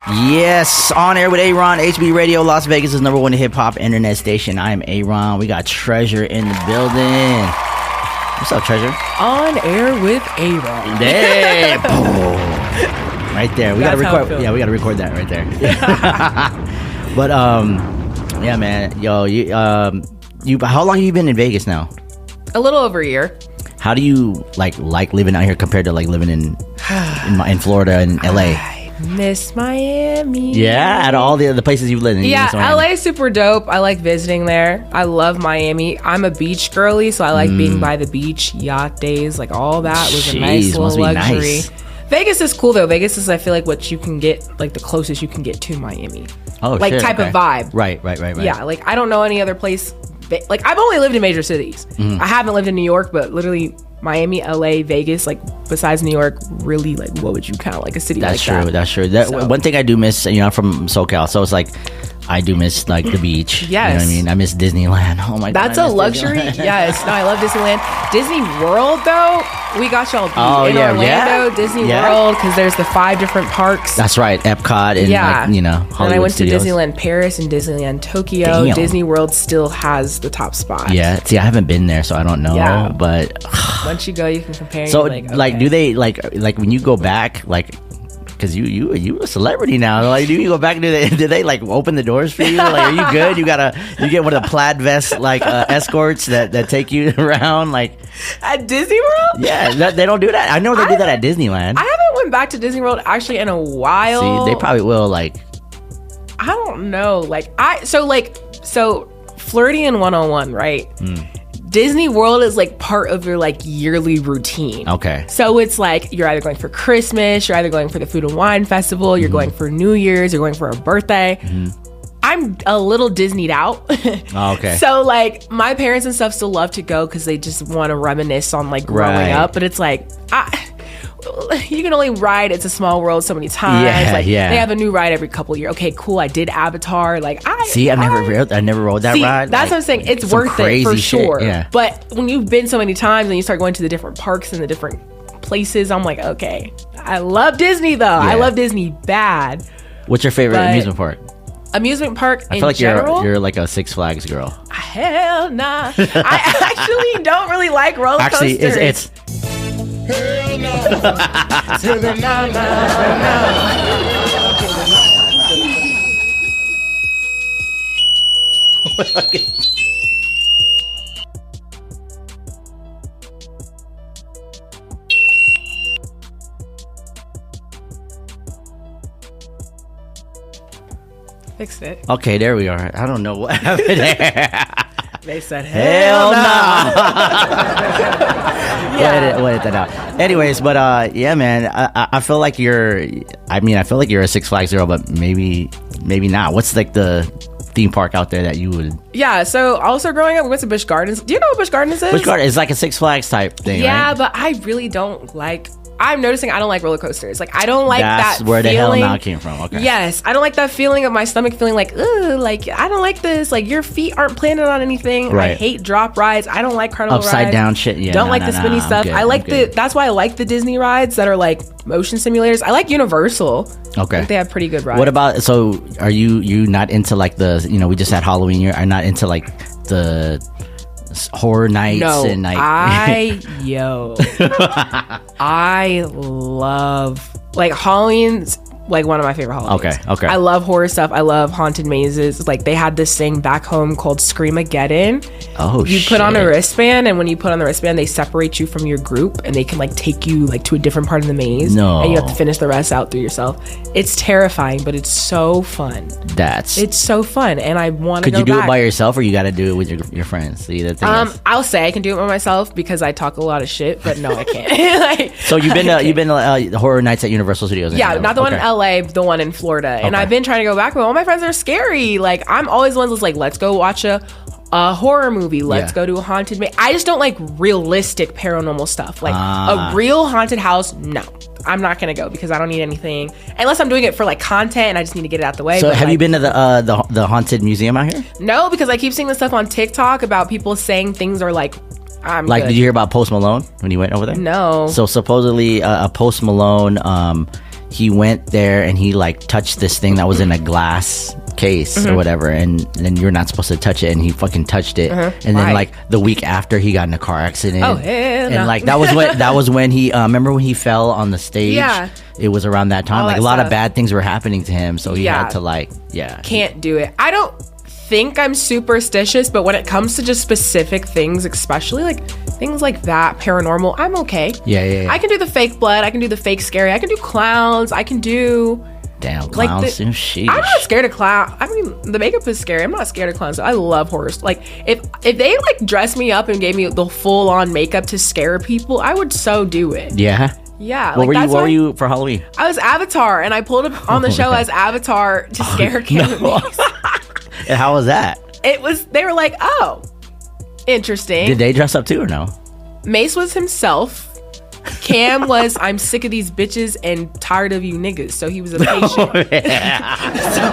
Yes, on air with Aaron, HB Radio, Las Vegas' #1 hip-hop internet station. I am Aaron. We got Treasure in the building. What's up, Treasure? On air with Aaron. Hey, right there. We gotta record. Yeah, we gotta record that right there. But yeah, man. Yo, you how long have you been in Vegas now? A little over a year. How do you like living out here compared to like living in Florida and LA? I miss Miami. Yeah, out of all the places you've lived in. Yeah, LA is super dope. I like visiting there. I love Miami. I'm a beach girly, so I like being by the beach, yacht days, like all that was a nice little luxury. Nice. Vegas is cool though. Vegas is, I feel like, what you can get, like the closest you can get to Miami. Oh, like shit, type okay. of vibe. Right. Yeah, like I don't know any other place. Like I've only lived in major cities. I haven't lived in New York, but literally Miami, LA, Vegas, like besides New York, really, like what would you count like a city like that? That's true. One thing I do miss, I'm from SoCal, so it's like I do miss like the beach. Yes. You know what I mean? I miss Disneyland. Oh my god. That's a luxury. Yes. No, I love Disneyland. Disney World though, we got y'all beat. In Orlando, Disney World, because there's the 5 different parks. That's right. Epcot and Hollywood and I went Studios. to Disneyland Paris and Disneyland Tokyo. Damn. Disney World still has the top spot. Yeah. See, I haven't been there, so I don't know. Yeah. But once you go, you can compare. So like do they like when you go back, like, because you a celebrity now, like, do you go back, do they like open the doors for you? Like, are you good? You get one of the plaid vest like escorts that take you around, like at Disney World? Yeah, they don't do that. I know they do that at Disneyland. I haven't went back to Disney World actually in a while. See, they probably will. Like, I don't know. So Flirting 101, right? Disney World is like part of your like yearly routine. Okay. So it's like you're either going for Christmas, you're either going for the Food and Wine Festival, you're going for New Year's, you're going for a birthday. I'm a little Disneyed out. Oh, okay. So like my parents and stuff still love to go because they just want to reminisce on like growing up. But it's like you can only ride It's a Small World so many times. They have a new ride every couple of years. Okay, cool. I did Avatar. Like I never rode that ride. That's what I'm saying. It's worth it for sure. Yeah. But when you've been so many times and you start going to the different parks and the different places, I'm like, okay. I love Disney though. I love Disney bad. What's your favorite amusement park? Amusement park I feel like general? you're like a Six Flags girl. Hell nah. I actually don't really like roller coasters. Actually, it's hell no. To the no. Fixed it. Okay, there we are. I don't know what happened there. They said, hell no. We'll edit that out. Anyways, but yeah, man, I feel like you're a Six Flags girl, but maybe not. What's like the theme park out there that you would? Yeah, so also growing up, we went to Busch Gardens. Do you know what Busch Gardens is? Busch Gardens is like a Six Flags type thing, yeah, right? But I really don't like... I'm noticing I don't like roller coasters. Like, I don't like That's that where the feeling. hell now came from. Okay. Yes. I don't like that feeling of my stomach feeling like, ugh, like, I don't like this. Like, your feet aren't planted on anything. Right. I hate drop rides. I don't like carnival rides. Upside down shit. Yeah. Don't like the spinny stuff. I like that's why I like the Disney rides that are like motion simulators. I like Universal. Okay. I think they have pretty good rides. What about, so are you not into like we just had Halloween, you are not into like the horror nights and like I love like Halloween's like one of my favorite holidays. Okay. I love horror stuff. I love haunted mazes. Like they had this thing back home called Screamageddon. Oh, you put on a wristband, and when you put on the wristband, they separate you from your group, and they can like take you like to a different part of the maze. No. And you have to finish the rest out through yourself. It's terrifying, but it's so fun. It's so fun, and I want to go back. Could you do it by yourself, or you got to do it with your friends? See, the thing is. I'll say I can do it by myself because I talk a lot of shit, but no, I can't. So you've been to horror nights at Universal Studios? Yeah, not the one in LA, the one in Florida. And I've been trying to go back, but all my friends are scary. Like I'm always one that's like, let's go watch a horror movie. Let's go to a haunted maze. I just don't like realistic paranormal stuff. Like a real haunted house, no. I'm not gonna go because I don't need anything unless I'm doing it for like content and I just need to get it out the way. So but have you been to the haunted museum out here? No, because I keep seeing this stuff on TikTok about people saying things are like, I'm like, good. did you hear about Post Malone when you went over there? No. So supposedly a Post Malone, he went there and he like touched this thing that was in a glass case or whatever, and then you're not supposed to touch it, and he fucking touched it, and then Why? like the week after he got in a car accident. Oh, hell and no. like that was when he remember when he fell on the stage. Yeah. It was around that time. All Like that a lot of stuff. bad things were happening to him, so he Yeah. had to like Can't do it. I don't think I'm superstitious, but when it comes to just specific things, especially like things like that, paranormal, I'm okay. Yeah. I can do the fake blood. I can do the fake scary. I can do clowns. I can do. Damn, Like clowns. the- Sheesh. I'm not scared of clown. I mean, the makeup is scary. I'm not scared of clowns. I love horror. Like if they like dressed me up and gave me the full on makeup to scare people, I would so do it. Yeah. Yeah. What like, were you for Halloween? I was Avatar, and I pulled up on the show as Avatar to scare Cantonese. And how was that? It was. They were like, oh, interesting. Did they dress up too or no? Mace was himself. Cam was, I'm sick of these bitches and tired of you niggas. So he was a patient.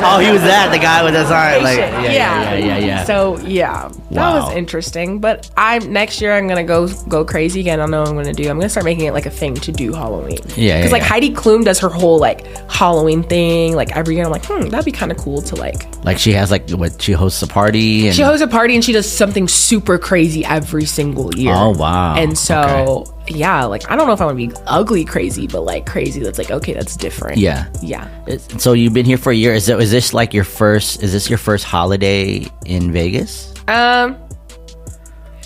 Oh, he was that the guy with the sign. Like, Patient. yeah. So yeah, that Wow. was interesting. But next year I'm gonna go crazy again. I don't know what I'm gonna do. I'm gonna start making it like a thing to do Halloween. Yeah, Because like yeah. Heidi Klum does her whole like Halloween thing like every year. I'm like, that'd be kind of cool to like. Like she has like what she hosts a party and She hosts a party and she does something super crazy every single year. Oh, wow. And so yeah, like I don't know if I want to be ugly crazy, but like crazy that's like okay, that's different. Yeah. So you've been here for a year. Is this like your first? Is this your first holiday in Vegas,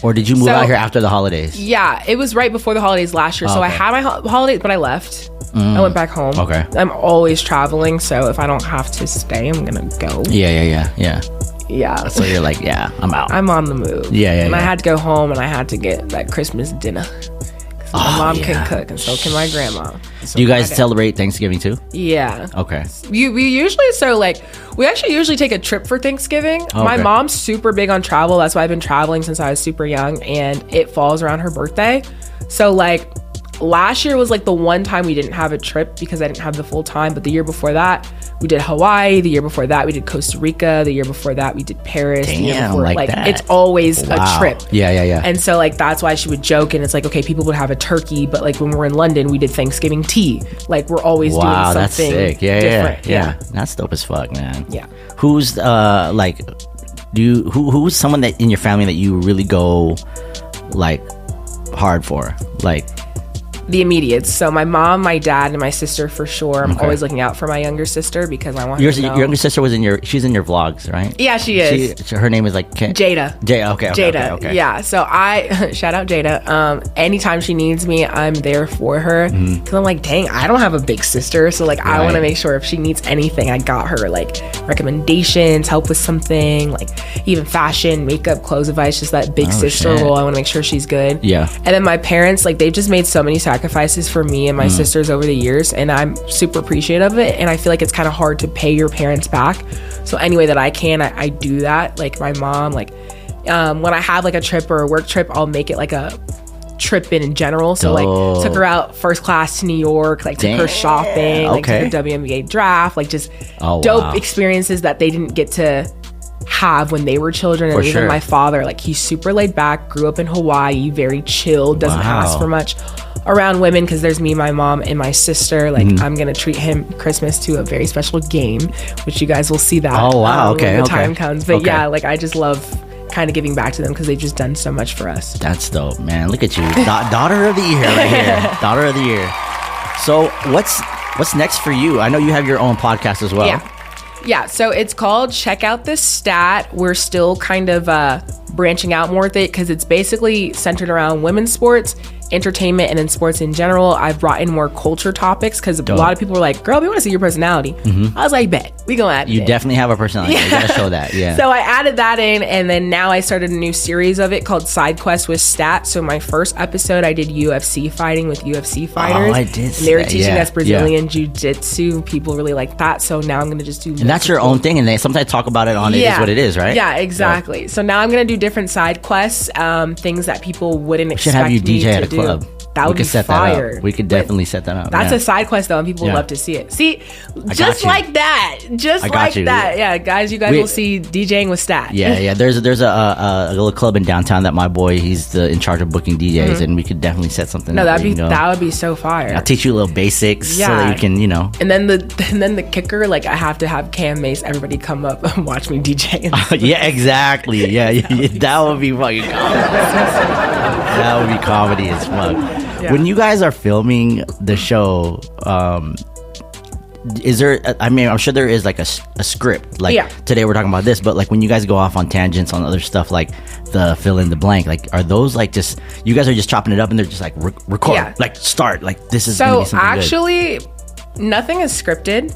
or did you move So- out here after the holidays? Yeah, it was right before the holidays last year. So I Okay. had my holidays, but I left. I went back home. Okay. I'm always traveling, so if I don't have to stay, I'm gonna go. Yeah. Yeah. So you're like, yeah, I'm out. I'm on the move. Yeah. And I had to go home and I had to get that Christmas dinner. 'Cause my mom yeah. can cook and so can my grandma. So Do you guys I- celebrate Thanksgiving too? Yeah. Okay. We usually we actually usually take a trip for Thanksgiving. My Okay. mom's super big on travel. That's why I've been traveling since I was super young, and it falls around her birthday. So like last year was like the one time we didn't have a trip because I didn't have the full time. But the year before that, we did Hawaii. The year before that, we did Costa Rica. The year before that, we did Paris. The year Damn, before, like that. it's always Wow. a trip. Yeah. And so like that's why she would joke, and it's like okay, people would have a turkey, but like when we're in London, we did Thanksgiving tea. Like we're always Wow, doing that's something sick. Yeah. different. That's dope as fuck, man. Yeah. Who's like, who's someone that in your family that you really go like hard for? Like, The immediates. So my mom, my dad, and my sister for sure. I'm Okay. always looking out for my younger sister because I want your her to know. younger sister was she's in your vlogs, right? Yeah, she is. Her name is like Jada. Okay. Jada. Okay. Yeah. So I shout out Jada. Anytime she needs me, I'm there for her. Cause I'm like, dang, I don't have a big sister. So like I Right. want to make sure if she needs anything, I got her like recommendations, help with something, like even fashion, makeup, clothes advice, just that big sister shit. role. I want to make sure she's good. Yeah. And then my parents, like they've just made so many sacrifices for me and my sisters over the years, and I'm super appreciative of it. And I feel like it's kind of hard to pay your parents back. So any way that I can, I do that. Like my mom, like when I have like a trip or a work trip, I'll make it like a trip in general. So Dope. like took her out first class to New York, like took her Damn. shopping, like Okay. took her WNBA draft, like just Oh, dope wow. experiences that they didn't get to have when they were children. And For even sure. my father, like he's super laid back, grew up in Hawaii, very chill, doesn't Wow. ask for much around women because there's me, my mom, and my sister. Like Mm-hmm. I'm gonna treat him Christmas to a very special game, which you guys will see that. Oh, wow. Okay, when the okay. time comes. But Okay. yeah, like I just love kind of giving back to them because they've just done so much for us. That's dope, man. Look at you, daughter of the year, right here. Daughter of the year. So what's next for you? I know you have your own podcast as well. Yeah, so it's called Check Out This Stat. We're still kind of branching out more with it because it's basically centered around women's sports, entertainment, and then sports in general. I've brought in more culture topics because a lot of people were like, girl, we want to see your personality. I was like, bet. We gonna add You it. definitely have a personality. You gotta show that. Yeah. So I added that in, and then now I started a new series of it called Side Quest with Stat. So my first episode, I did UFC fighting with UFC fighters. I did And see they were that, teaching yeah, us Brazilian jiu-jitsu. People really like that. So now I'm gonna just do. and that's your own thing, and they sometimes talk about it on It Is What It Is, right? Yeah, exactly. So now I'm gonna do different side quests, things that people wouldn't Should expect have you me DJ to at a do. club. That would be set fire. that up. We could definitely set that up. That's yeah. a side quest though, and people would Yeah. love to see it. See, I just got you. like that, just I got like you. that. Yeah, guys, you guys We- will see DJing with Stat. Yeah. There's a little club in downtown that my boy, he's in charge of booking DJs, and we could definitely set something. No, up that would be so fire. I'll teach you a little basics so Yeah. that you can, And then the kicker, like I have to have Cam Mace, everybody come up and watch me DJ. yeah, exactly. Yeah, that would be fucking comedy. That would be comedy as fuck. Yeah. When you guys are filming the show, is there? I mean, I'm sure there is like a script. Like Yeah. today we're talking about this, but like when you guys go off on tangents on other stuff, like the fill in the blank, like are those like just you guys are just chopping it up and they're just like record, Yeah. like start, like this is gonna So be something good. actually, nothing is scripted.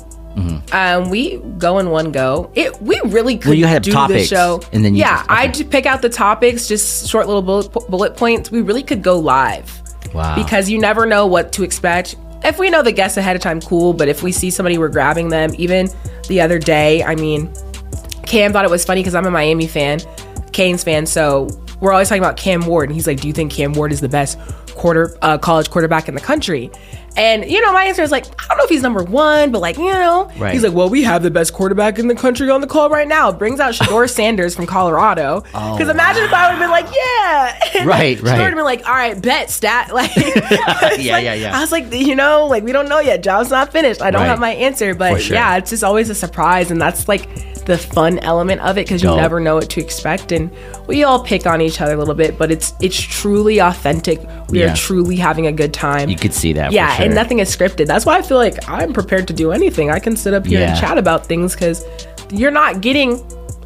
We go in one go. We really could you have do topics, the show. and then you yeah, just- okay. I just pick out the topics, just short little bullet points. We really could go live. Wow. Because you never know what to expect. If we know the guests ahead of time, cool. But if we see somebody, we're grabbing them. Even the other day, I mean, Cam thought it was funny because I'm a Miami fan, Canes fan. So we're always talking about Cam Ward. And he's like, do you think Cam Ward is the best college quarterback in the country? And, my answer is like, I don't know if he's number one, but like, Right. He's like, well, we have the best quarterback in the country on the call right now. Brings out Shador Sanders from Colorado. Because imagine if I would have been like, yeah. And Right, Shador would right. have been like, all right, bet, Stat. Like, Yeah. I was like, like, we don't know yet. Job's not finished. I don't Right. have my answer. For But sure. yeah, it's just always a surprise. And that's like the fun element of it because you Dope. never know what to expect. And we all pick on each other a little bit, but it's truly authentic. We Yeah. are truly having a good time. You could see that. Yeah, for sure. and nothing is scripted. That's why I feel like I'm prepared to do anything. I can sit up here and Yeah. chat about things because you're not getting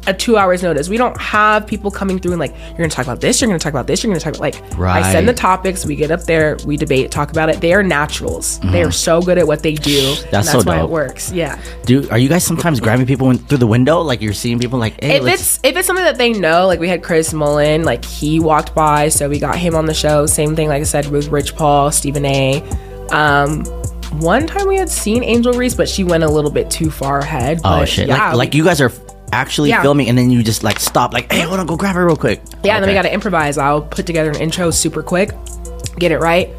a 2 hours notice. We don't have people coming through and like, you're going to talk about this, you're going to talk about this, you're going to talk about like, I send the Right. topics, we get up there, we debate, talk about it. They are naturals. They are so good at what they do. and That's so why dope. it works. Yeah. Are you guys sometimes grabbing people through the window? Like you're seeing people like, hey, If it's something that they know, like we had Chris Mullen, like he walked by, so we got him on the show. Same thing, like I said, with Rich Paul, Stephen A. One time we had seen Angel Reese, but she went a little bit too far ahead. oh But shit! yeah, Like you guys are actually Yeah. filming, and then you just like stop, like, hey, hold on, go grab her real quick. Yeah, and then we Okay. got to improvise. I'll put together an intro super quick, get it right.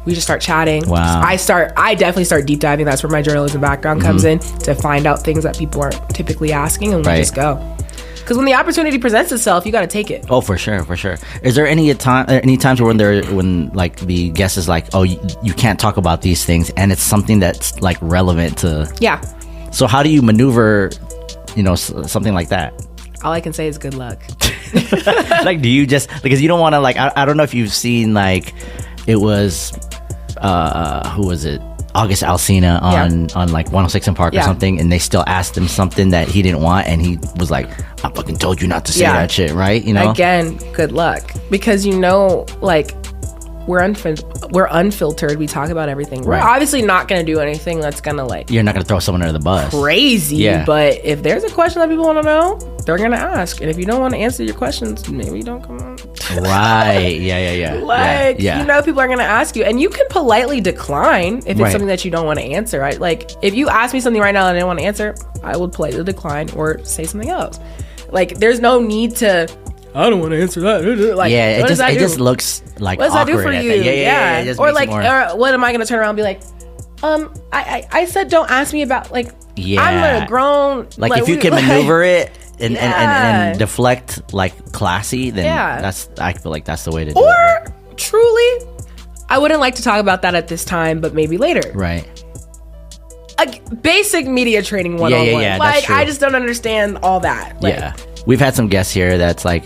We just start chatting. Wow. I definitely start deep diving. That's where my journalism background comes in to find out things that people aren't typically asking, and we Right. just go. Because when the opportunity presents itself, you got to take it. Oh, for sure. Is there any times when like the guest is like, oh, you can't talk about these things, and it's something that's like relevant to? Yeah. So how do you maneuver, something like that? All I can say is good luck. Like, do you just, because you don't want to, like, I don't know if you've seen, like, it was who was it, August Alsina on like 106 in Park or Yeah. something, and they still asked him something that he didn't want, and he was like, I fucking told you not to say Yeah. that shit, right? Again, good luck. Because like we're unfiltered. We talk about everything. Right. We're obviously not going to do anything that's going to like You're not gonna throw someone under the bus. crazy. Yeah. But if there's a question that people want to know, they're going to ask. And if you don't want to answer your questions, maybe don't come on. Right. Yeah. Like, yeah. people are going to ask you. And you can politely decline if it's Right. something that you don't want to answer, right? Like, if you ask me something right now and I don't want to answer, I would politely decline or say something else. Like, there's no need to, I don't want to answer that. Like, Yeah, what it does that do? just looks like What does that do awkward for at you? that. Yeah. It just Or makes it like, more- what am I going to turn around and be like, I said don't ask me about, like, Yeah. I'm a grown... Like if you we- can maneuver it and Yeah. deflect like classy, then Yeah. I feel like that's the way to do it. Or, truly, I wouldn't like to talk about that at this time, but maybe later. Right. Like, basic media training 101. yeah, that's Like, true. I just don't understand all that. Like, Yeah. We've had some guests here that's like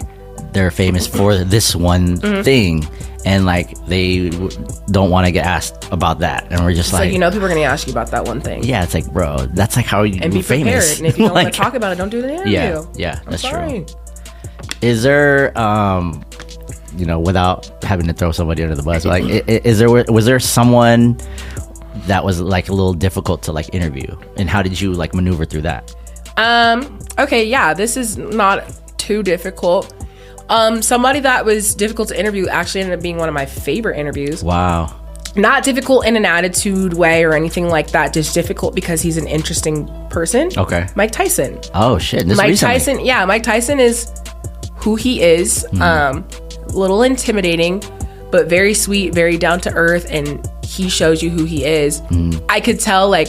they're famous for this one Mm-hmm. thing, and like they don't want to get asked about that, and we're just So like, people are going to ask you about that one thing. yeah, it's like, bro, that's like how you And be famous. prepared. And if you don't want Like, to talk about it, don't do the interview. yeah, that's Sorry. true. Is there without having to throw somebody under the bus, like was there someone that was like a little difficult to like interview, and how did you like maneuver through that? Okay, yeah, this is not too difficult. Somebody that was difficult to interview actually ended up being one of my favorite interviews. Wow. Not difficult in an attitude way or anything like that, just difficult because he's an interesting person. Okay. Mike Tyson. Oh shit. This Mike recently. Tyson, Mike Tyson is who he is. Mm-hmm. Little intimidating, but very sweet, very down to earth, and he shows you who he is. I could tell, like,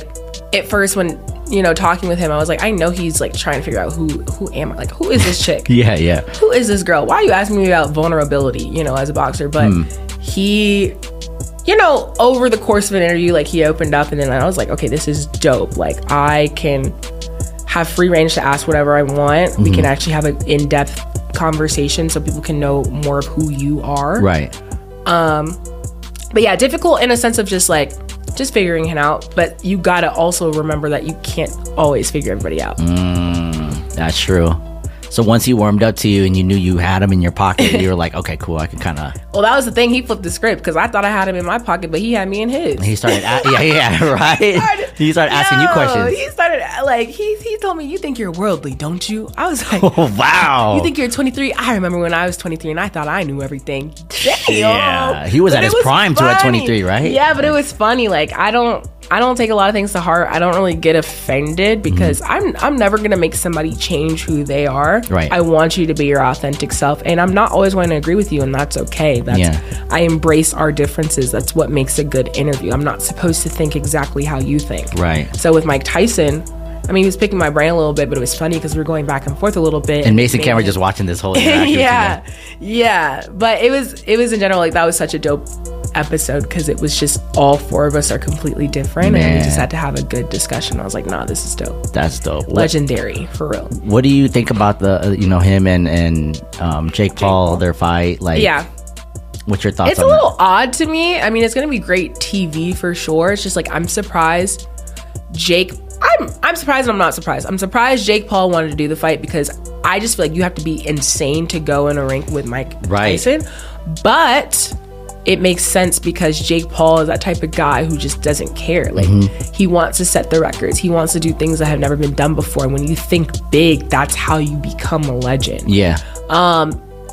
at first when, you know, talking with him, I was like, I know he's like trying to figure out who am I? Like, who is this chick? Yeah. Who is this girl? Why are you asking me about vulnerability, you know, as a boxer? But he, you know, over the course of an interview, like, he opened up, and then I was like, okay, this is dope. Like, I can have free range to ask whatever I want. We can actually have an in-depth conversation so people can know more of who you are. Right. But yeah, difficult in a sense of just figuring it out. But you gotta also remember that you can't always figure everybody out. That's true. So once he warmed up to you and you knew you had him in your pocket, you were like, okay, cool, I can kind of... Well, that was the thing. He flipped the script because I thought I had him in my pocket, but he had me in his. He started, right? He started asking you questions. He started, like, he told me, you think you're worldly, don't you? I was like, Oh, wow. You think you're 23? I remember when I was 23 and I thought I knew everything. Damn. Yeah. He was at his prime too at 23, right? Yeah, but it was funny. Like, I don't take a lot of things to heart. I don't really get offended because I'm never gonna make somebody change who they are. Right. I want you to be your authentic self, and I'm not always going to agree with you, and that's okay. I embrace our differences. That's what makes a good interview. I'm not supposed to think exactly how you think. Right. So with Mike Tyson, I mean, he was picking my brain a little bit, but it was funny because we were going back and forth a little bit. And Mason Cameron just watching this whole interaction. Yeah. But it was in general, like, that was such a dope episode because it was just all four of us are completely different, and we just had to have a good discussion. I was like, nah, this is dope. That's dope. Legendary, for real. What do you think about the him and Jake Paul, their fight? Like, what's your thoughts? It's a little odd to me. I mean, it's gonna be great TV for sure. It's just like, I'm surprised I'm surprised and I'm not surprised. I'm surprised Jake Paul wanted to do the fight because I just feel like you have to be insane to go in a ring with Mike Tyson. But it makes sense because Jake Paul is that type of guy who just doesn't care. Like, he wants to set the records. He wants to do things that have never been done before. And when you think big, that's how you become a legend. Yeah.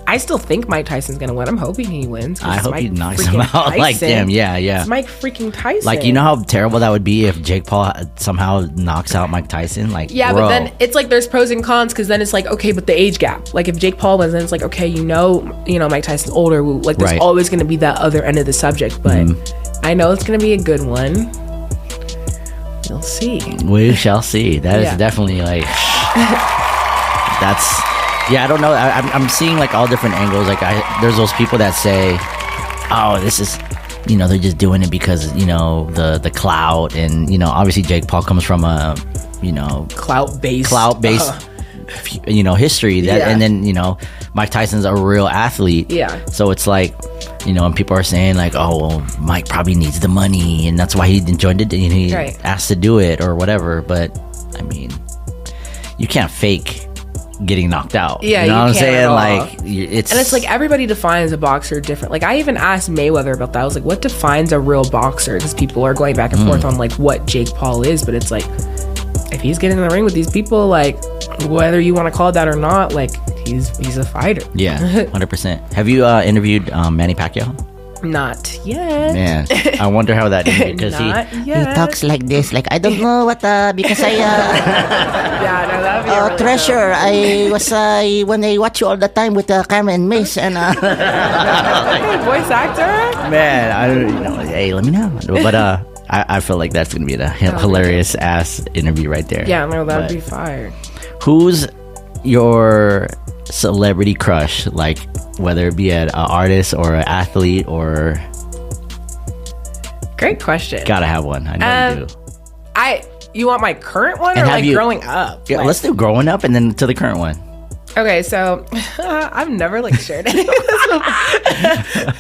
I still think Mike Tyson's gonna win. I'm hoping he wins. I hope he knocks him out. Tyson. Like, damn, yeah. It's Mike freaking Tyson. Like, you know how terrible that would be if Jake Paul somehow knocks out Mike Tyson? Like, yeah, bro. But then it's like there's pros and cons because then it's like, okay, but the age gap. Like, if Jake Paul wins, then it's like, okay, you know, Mike Tyson's older. Like, there's always gonna be that other end of the subject. But I know it's gonna be a good one. We'll see. We shall see. That is definitely like that's. Yeah, I don't know. I'm seeing like all different angles. Like, there's those people that say, "Oh, this is, they're just doing it because the clout," and obviously Jake Paul comes from a, clout-based, history. And then Mike Tyson's a real athlete. Yeah. So it's like, and people are saying like, "Oh, well, Mike probably needs the money, and that's why he joined it. And he asked to do it or whatever." But I mean, you can't fake getting knocked out. Yeah, you know what I'm saying? Like, it's like everybody defines a boxer different. Like, I even asked Mayweather about that. I was like, what defines a real boxer? Because people are going back and forth on like what Jake Paul is, but it's like, if he's getting in the ring with these people, like, whether you want to call it that or not, like, he's a fighter. Yeah, 100%. Have you interviewed Manny Pacquiao? Not yet. Man, I wonder how that is because he talks like this. Like, I don't know what because I yeah, no, that'd be really treasure. I was when I watch you all the time with camera and Mace and voice actor. Man, I don't hey, let me know. But I feel like that's gonna be a hilarious ass interview right there. Yeah, no, that'd be fire. Who's your celebrity crush? Like, whether it be an artist or an athlete or... Great question. Gotta have one. I know you do. You want my current one or like growing up? Yeah, let's do growing up and then to the current one. Okay, so I've never like shared any of this.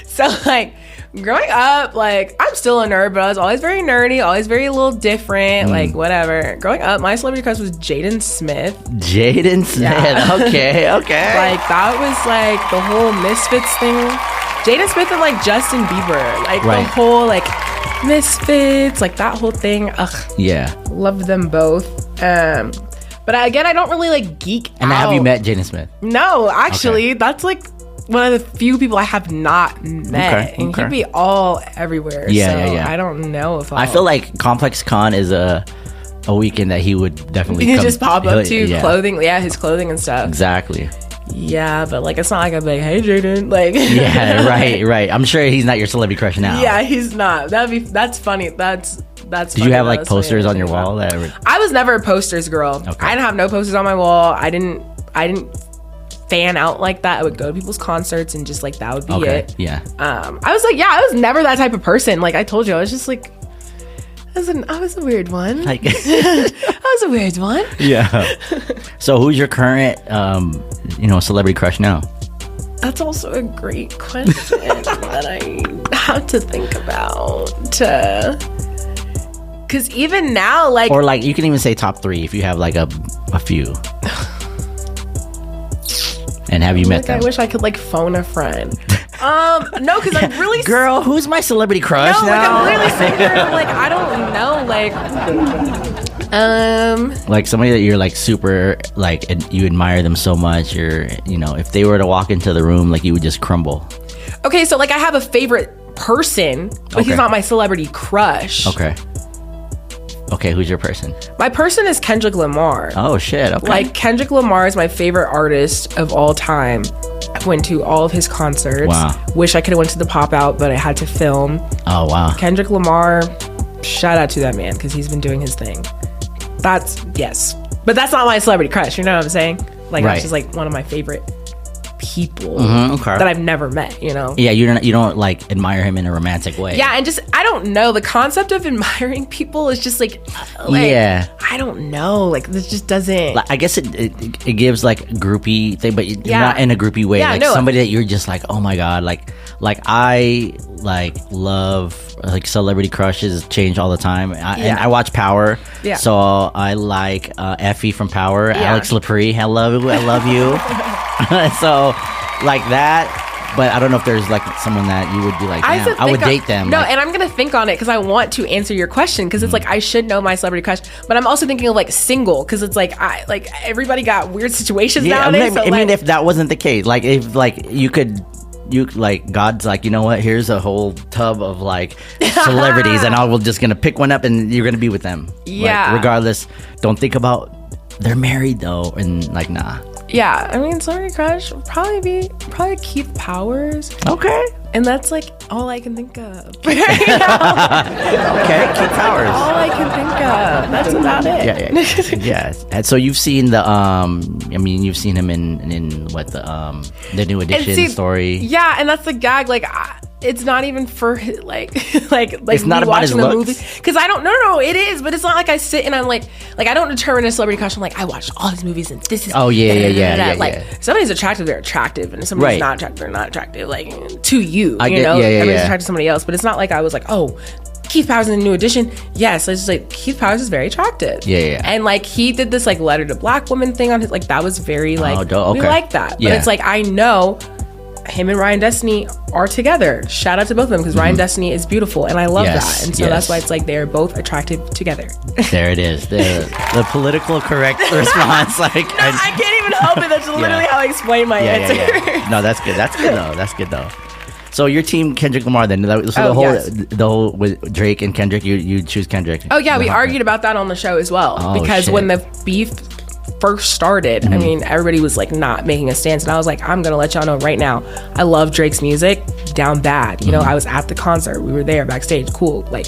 So like growing up, like I'm still a nerd, but I was always very nerdy, always very a little different, like whatever. Growing up, my celebrity crush was Jaden Smith. Jaden Smith, yeah. okay. Like that was like the whole Misfits thing. Jaden Smith and like Justin Bieber, like the whole like Misfits, like that whole thing. Ugh. Yeah. Love them both. But again, I don't really like geek out. And have you met Jaden Smith? No, actually, that's like one of the few people I have not met. And he'd be all everywhere. Yeah. I don't know if I feel like Complex Con is a weekend that he would definitely just pop up to clothing. Yeah, his clothing and stuff. Exactly. Yeah, but like it's not like I'm like, hey Jaden, like Yeah, right. I'm sure he's not your celebrity crush now. Yeah, he's not. That's funny. That's Did you have like posters on your wall that I was never a posters girl. Okay. I didn't have no posters on my wall. I didn't fan out like that. I would go to people's concerts and just like that would be it. Yeah. I was like, yeah, I was never that type of person. Like I told you, I was just like I was a weird one. Like I was a weird one. Yeah. So who's your current celebrity crush now? That's also a great question that I have to think about. Because even now, like... Or like, you can even say top 3 if you have like a few. And have you met them? I wish I could like phone a friend. No, because I'm really... Girl, who's my celebrity crush no, now? Like, I'm really sitting there, like, I don't know, like somebody that you're like super, like, and you admire them so much, if they were to walk into the room, like you would just crumble. Okay, so like I have a favorite person, but he's not my celebrity crush. Okay, who's your person? My person is Kendrick Lamar. Oh shit, okay. Like Kendrick Lamar is my favorite artist of all time. I went to all of his concerts. Wow. Wish I could have went to the pop out, but I had to film. Oh wow. Kendrick Lamar, shout out to that man because he's been doing his thing. Yes. But that's not my celebrity crush, you know what I'm saying? Like Right. that's just like one of my favorite people okay. that I've never met, you know? Yeah, you don't like admire him in a romantic way. Yeah, and just I don't know. The concept of admiring people is just like yeah. I don't know. Like this just doesn't. I guess it gives like groupie thing, but Yeah. not in a groupie way. Yeah, like no. somebody that you're just like, oh my god, like I like love like celebrity crushes change all the time. And I watch Power. Yeah. So I like Effie from Power, Yeah. Alex Lepre. I love you. So like that. But I don't know if there's like someone that you would be like, have to damn, I would think date them. No, like, and I'm gonna think on it because I want to answer your question because it's like I should know my celebrity crush, but I'm also thinking of like single because it's like everybody got weird situations nowadays. I mean, if that wasn't the case, like if like you like God's like, you know what? Here's a whole tub of like celebrities, and we're just gonna pick one up, and you're gonna be with them. Yeah. Like, regardless, don't think about they're married though, and like nah. Yeah, I mean, celebrity crush would probably Keith Powers, Okay. and that's like all I can think of. Okay. Keith Powers. All I can think of. That's about it. Yeah. Yes. And so you've seen you've seen him in what the New Edition story. Yeah, and that's the gag. Like, it's not even for like It's not me about his watching the looks? movie because I don't. No, it is, but it's not like I sit and I'm like I don't determine a celebrity crush. I'm like I watched all these movies and this is. Oh, yeah. Like somebody's attractive, they're attractive, and somebody's Right. not attractive, they're not attractive. Like to you, I you get- know, yeah, everybody's yeah. attracted to somebody else, but it's not like I was like, oh, Keith Powers in the New Edition. Yes, it's just like Keith Powers is very attractive. Yeah. And like he did this like letter to black women thing on his like that was very like we okay. like that. But Yeah. it's like I know him and Ryan Destiny are together. Shout out to both of them because Ryan Destiny is beautiful and I love Yes, that. And so yes. that's why it's like they're both attractive together. There it is. The political correct response. Like I can't even help it. That's literally how I explain my answer. yeah. No, that's good. That's good though. So your team Kendrick Lamar then. So yes. the whole with Drake and Kendrick, you choose Kendrick. Oh yeah, we argued about that on the show as well Oh, because shit. when the beef first started, I mean, everybody was like not making a stance, and I was like, I'm gonna let y'all know right now, I love Drake's music down bad. You know, I was at the concert, we were there backstage, cool. Like,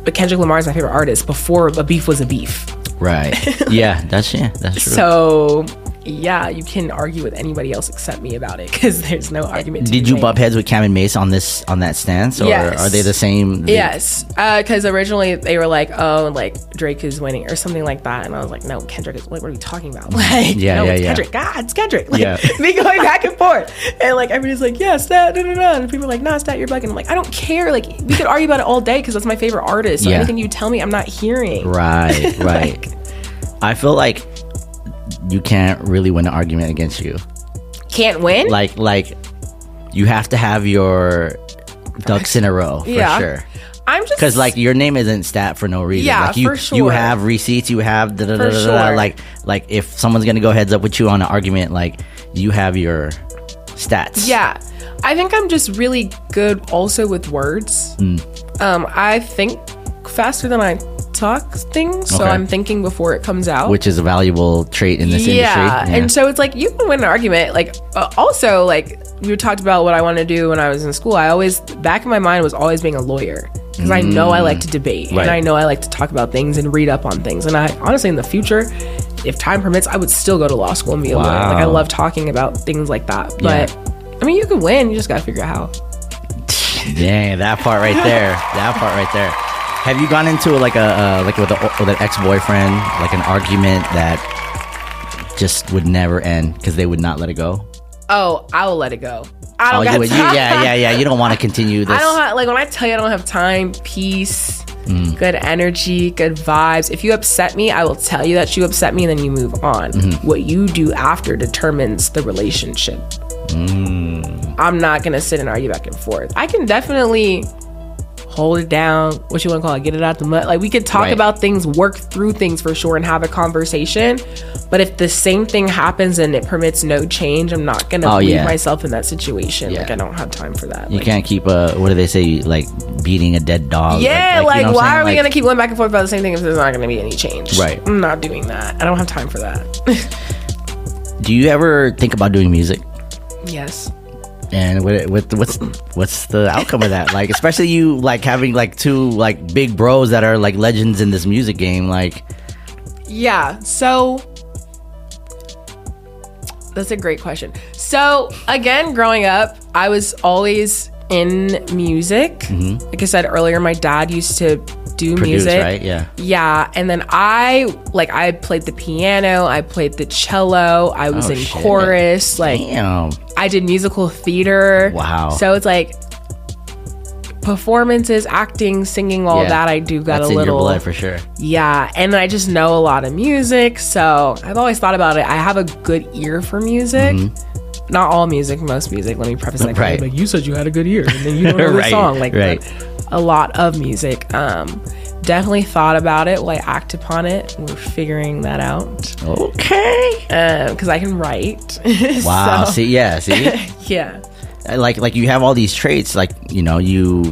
but Kendrick Lamar is my favorite artist before a beef was a beef. Right. Yeah, that's true. So yeah, you can argue with anybody else except me about it because there's no argument. Did you bump heads with Cam and Mace on that stance, or Yes. are they the same? Yes, because originally they were like, "Oh, like Drake is winning" or something like that, and I was like, "No, Kendrick is. Like, what are we talking about? Like, Yeah, no, yeah, it's yeah. Kendrick. God, it's Kendrick." Like, Yeah. me going back and forth, and like everybody's like, "Yeah, stat, da da da," and people are like, "Nah, stat, you're bugging." I'm like, I don't care. Like, we could argue about it all day because that's my favorite artist. So Yeah. anything you tell me, I'm not hearing. Right. Like, I feel like you can't really win an argument against you. can't win. Like you have to have your ducks in a row for Yeah. sure. I'm just Because like your name isn't stat for no reason. Yeah, like, you, for sure. You have receipts. You have da da da For da da. sure. Like if someone's gonna go heads up with you on an argument, like you have your stats. Yeah, I think I'm just really good also with words. I think faster than I talk things, so Okay. I'm thinking before it comes out. Which is a valuable trait in this industry. And so it's like you can win an argument. Like also, like you talked about what I want to do when I was in school. I always, back in my mind, was always being a lawyer because I know I like to debate Right. and I know I like to talk about things and read up on things. And I honestly, in the future, if time permits, I would still go to law school and be a lawyer. Like I love talking about things like that. But I mean, you can win. You just gotta figure out how. Dang, that part right there. That part right there. Have you gone into like with an ex-boyfriend, like an argument that just would never end because they would not let it go? Oh, I will let it go. I don't got you would. time. Yeah. You don't want to continue this. I don't have, like, when I tell you I don't have time, peace, good energy, good vibes. If you upset me, I will tell you that you upset me and then you move on. What you do after determines the relationship. I'm not going to sit and argue back and forth. I can definitely hold it down, what you want to call it, get it out the mud. Like, we could talk Right. about things, work through things for sure, and have a conversation. But if the same thing happens and it permits no change, I'm not going to leave myself in that situation. Yeah. Like, I don't have time for that. You Like, can't keep what do they say, like beating a dead dog? yeah, you know what I'm why saying? are we Like, going to keep going back and forth about the same thing if there's not going to be any change? Right. I'm not doing that. I don't have time for that. Do you ever think about doing music? Yes. And what's the outcome of that? Like, especially you like having like two like big bros that are like legends in this music game. Like, Yeah, so that's a great question. So again, growing up, I was always in music. Like I said earlier, my dad used to do produce, music. right? Yeah. Yeah, and then I played the piano, I played the cello, I was Oh, in shit. chorus, like Damn. I did musical theater. Wow. So it's like performances, acting, singing, all Yeah. that I do got That's a in little your blood for sure. yeah, and I just know a lot of music, so I've always thought about it. I have a good ear for music. Not all music, most music. Let me preface that. Right. Like, you said you had a good ear, and then you don't know the Right, song. Like, right. but a lot of music. Definitely thought about it while I act upon it. We're figuring that out Okay. because I can write. Wow. So, See, yeah. like you have all these traits. Like, you know, you're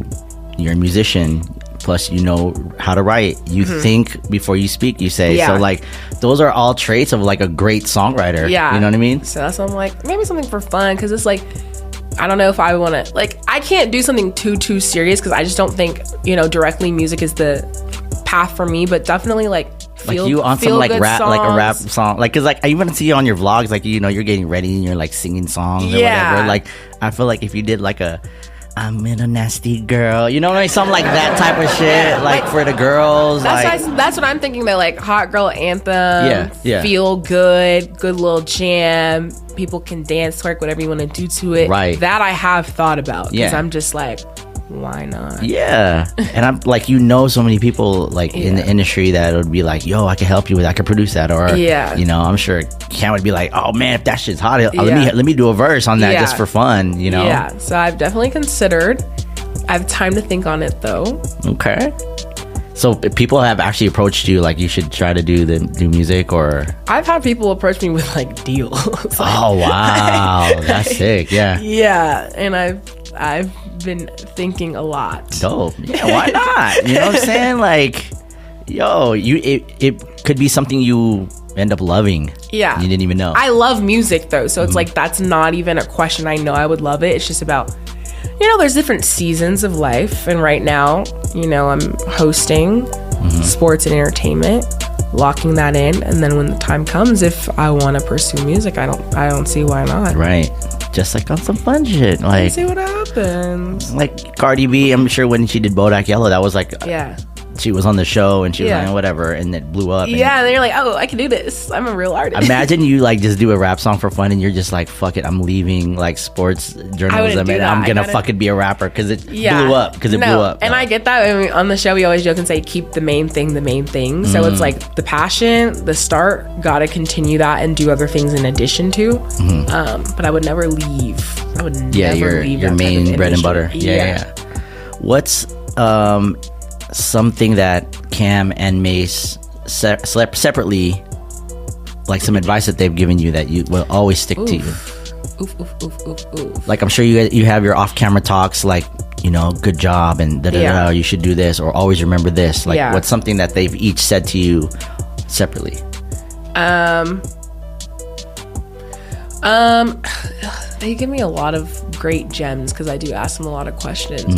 a musician. Plus, you know how to write. You think before you speak, you say. Yeah. So, like, those are all traits of, like, a great songwriter. Yeah. You know what I mean? So that's why I'm like, maybe something for fun, because it's like, I don't know if I want to, like, I can't do something too serious, because I just don't think, you know, directly music is the path for me, but definitely, like, Like you on some, like, good rap, like a rap songs. song. Like, cause, like, I even see you on your vlogs, like, you know, you're getting ready and you're, like, singing songs or Yeah. whatever. Like, I feel like if you did, like, I'm in a nasty girl, you know what I mean? Something like that type of shit, like, for the girls. That's what I'm thinking. That like hot girl anthem, Yeah. feel good little jam. People can dance, twerk, whatever you want to do to it. Right. That I have thought about, because Yeah. I'm just like, why not? Yeah. And I'm like, you know, so many people like in the Yeah. industry that would be like, yo, I can help you with, I can produce that. Or, Yeah. you know, I'm sure Cam would be like, oh man, if that shit's hot, Yeah. let me do a verse on that Yeah. just for fun, you know? Yeah. So I've definitely considered. I have time to think on it though. Okay. So people have actually approached you like you should try to do music or. I've had people approach me with like deals. Oh wow, that's sick. Yeah. Yeah, and I've been thinking a lot. Dope. Yeah, why not? You know what I'm saying? Like, yo, it could be something you end up loving. Yeah. You didn't even know. I love music though, so it's like that's not even a question. I know I would love it. It's just about, you know, there's different seasons of life, and right now, you know, I'm hosting sports and entertainment, locking that in, and then when the time comes, if I want to pursue music, I don't see why not. Right. Just like on some fun shit. Like, See what happens. like Cardi B, I'm sure when she did Bodak Yellow, that was like Yeah. she was on the show and she was Yeah. like whatever, and it blew up. and Yeah, and then you're like, oh, I can do this. I'm a real artist. Imagine you like just do a rap song for fun and you're just like, fuck it, I'm leaving like sports journalism do and that. I'm I gonna gotta- fucking be a rapper because it Yeah. blew up. Because it No, blew up. And I get that. I mean, on the show, we always joke and say, keep the main thing the main thing. So it's like the passion, the start, gotta continue that and do other things in addition to. But I would never leave. I would yeah, never leave your that type main of bread and industry. butter. Yeah. What's something that Cam and Mace separately, like some advice that they've given you that you will always stick to you? Oof, oof, oof, oof, oof. Like I'm sure you have your off-camera talks, like, you know, good job and da da da, you should do this, or always remember this? Like, what's something that they've each said to you separately? They give me a lot of great gems because I do ask them a lot of questions.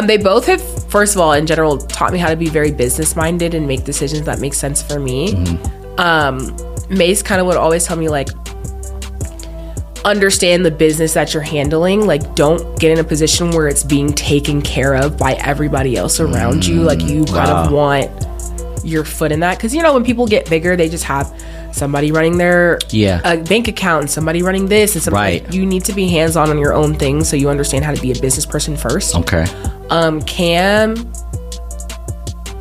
They both have, first of all, in general, taught me how to be very business minded and make decisions that make sense for me. Mace kind of would always tell me, like, understand the business that you're handling. Like, don't get in a position where it's being taken care of by everybody else around you. Like, you kind of want your foot in that, because, you know, when people get bigger, they just have somebody running their bank account and somebody running this and somebody. You need to be hands-on on your own things so you understand how to be a business person first. Cam,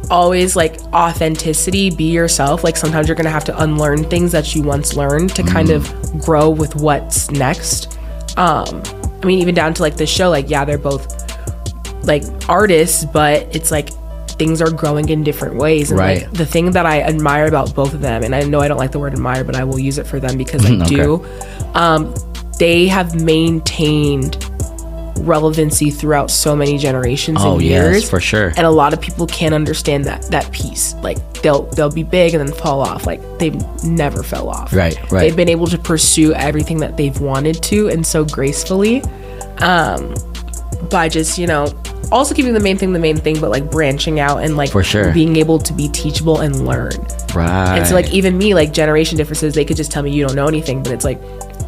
always, like, authenticity, be yourself. Like, sometimes you're gonna have to unlearn things that you once learned to kind of grow with what's next. I mean, even down to, like, the show, like, yeah, they're both, like, artists, but it's like things are growing in different ways. And like, the thing that I admire about both of them, and I know I don't like the word admire, but I will use it for them because I do, they have maintained relevancy throughout so many generations and years. Yes, for sure. And a lot of people can't understand that piece. Like, they'll be big and then fall off. Like, they've never fell off. Right. They've been able to pursue everything that they've wanted to, and so gracefully, by just, you know, also keeping the main thing, but like branching out and like for sure being able to be teachable and learn. And so, like, even me, like, generation differences, they could just tell me you don't know anything, but it's like,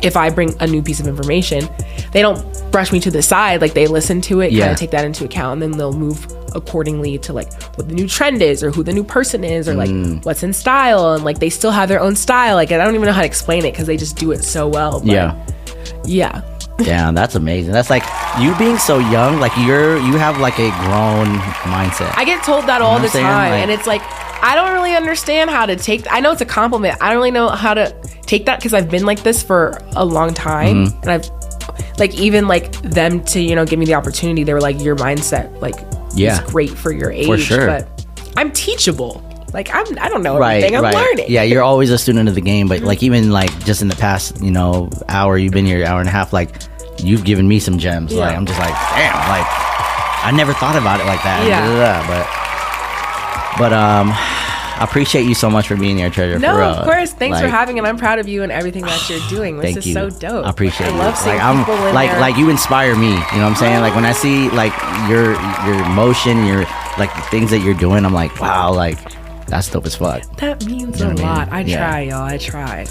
if I bring a new piece of information, they don't brush me to the side. Like, they listen to it, kind of take that into account, and then they'll move accordingly to, like, what the new trend is, or who the new person is, or like what's in style. And like, they still have their own style. Like, I don't even know how to explain it because they just do it so well. But Damn, that's amazing. That's like you being so young. Like, you have like a grown mindset. I get told that all the time, and it's like, I don't really understand how to take. I know it's a compliment. I don't really know how to take that because I've been like this for a long time, and I've, like, even like them to, you know, give me the opportunity. They were like, your mindset, like, is great for your age, for sure. But I'm teachable. Like, I don't know everything. I'm learning. Yeah, you're always a student of the game. But like, even like just in the past, you know, hour, you've been here, hour and a half. Like, you've given me some gems. Like, I'm just like, damn. Like, I never thought about it like that. But I appreciate you so much for being here, Treasure. No, of course. Thanks for having, and I'm proud of you and everything that you're doing. This is so dope. I appreciate it. I love seeing like, people in there. Like, you inspire me. You know what I'm saying? Like, when I see like your motion, your like the things that you're doing, I'm like, wow, like, that's dope as fuck. That means a lot. I try, y'all. I try.